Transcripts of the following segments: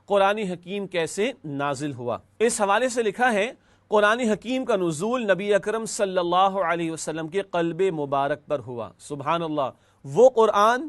قرآن حکیم کیسے نازل ہوا۔ اس حوالے سے لکھا ہے قرآن حکیم کا نزول نبی اکرم صلی اللہ علیہ وسلم کے قلب مبارک پر ہوا۔ سبحان اللہ، وہ قرآن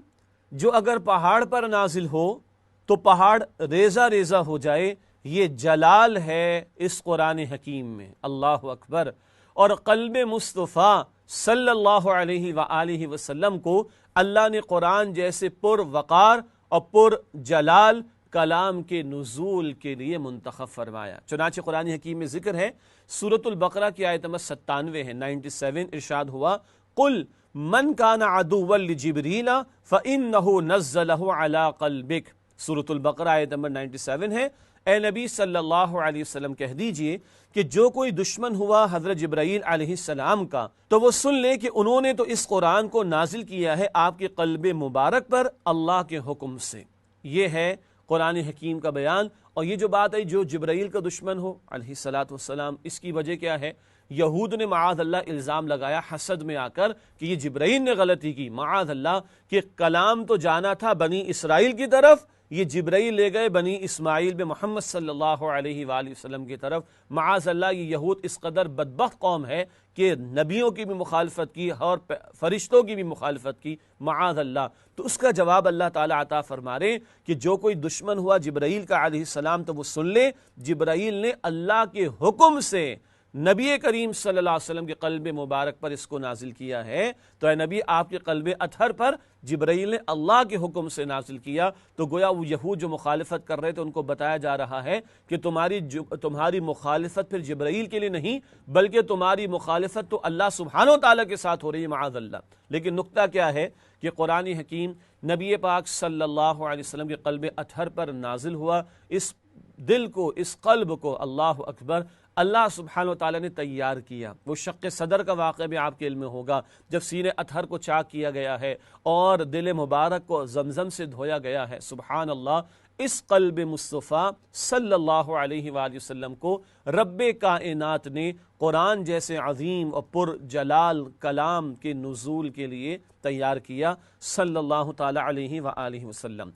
جو اگر پہاڑ پر نازل ہو تو پہاڑ ریزہ ریزہ ہو جائے، یہ جلال ہے اس قرآن حکیم میں، اللہ اکبر۔ اور قلب مصطفیٰ صلی اللہ علیہ وآلہ وسلم کو اللہ نے قرآن جیسے پر وقار اور پر جلال کلام کے نزول کے لیے منتخب فرمایا۔ چنانچہ قرآن حکیم میں ذکر ہے، سورۃ البقرہ کی آیت نمبر 97 ہے، 97، ارشاد ہوا قل من کان عدوا لجبریل فإنہ نزلہ علی قلبک۔ سورۃ البقرہ آیت نمبر 97 ہے، اے نبی صلی اللہ علیہ وسلم کہہ دیجئے کہ جو کوئی دشمن ہوا حضرت جبرائیل علیہ السلام کا تو وہ سن لے کہ انہوں نے تو اس قرآن کو نازل کیا ہے آپ کے قلب مبارک پر اللہ کے حکم سے۔ یہ ہے قرآن حکیم کا بیان۔ اور یہ جو بات ہے جو جبرائیل کا دشمن ہو علیہ السلام، اس کی وجہ کیا ہے؟ یہود نے معاذ اللہ الزام لگایا حسد میں آ کر کہ یہ جبرائیل نے غلطی کی، معاذ اللہ، کہ کلام تو جانا تھا بنی اسرائیل کی طرف، یہ جبرائیل لے گئے بنی اسماعیل بن محمد صلی اللہ علیہ وآلہ وسلم کی طرف۔ معاذ اللہ، یہ یہود اس قدر بدبخت قوم ہے کہ نبیوں کی بھی مخالفت کی اور فرشتوں کی بھی مخالفت کی، معاذ اللہ۔ تو اس کا جواب اللہ تعالیٰ عطا فرما رہے کہ جو کوئی دشمن ہوا جبرائیل کا علیہ السلام تو وہ سن لے، جبرائیل نے اللہ کے حکم سے نبی کریم صلی اللہ علیہ وسلم کے قلب مبارک پر اس کو نازل کیا ہے۔ تو اے نبی، آپ کے قلب اطہر پر جبرائیل نے اللہ کے حکم سے نازل کیا۔ تو گویا وہ یہود جو مخالفت کر رہے تھے ان کو بتایا جا رہا ہے کہ تمہاری مخالفت پھر جبرائیل کے لیے نہیں بلکہ تمہاری مخالفت تو اللہ سبحانہ و تعالیٰ کے ساتھ ہو رہی ہے، معاذ اللہ۔ لیکن نقطہ کیا ہے کہ قرآن حکیم نبی پاک صلی اللہ علیہ وسلم کے قلب اطہر پر نازل ہوا۔ اس دل کو، اس قلب کو، اللہ اکبر، اللہ سبحانہ وتعالی نے تیار کیا۔ وہ شق صدر کا واقعہ بھی آپ کے علم میں ہوگا، جب سینہ اطہر کو چاک کیا گیا ہے اور دل مبارک کو زمزم سے دھویا گیا ہے۔ سبحان اللہ، اس قلب مصطفیٰ صلی اللہ علیہ وآلہ وسلم کو رب کائنات نے قرآن جیسے عظیم اور پر جلال کلام کے نزول کے لیے تیار کیا، صلی اللہ تعالی علیہ وآلہ وسلم۔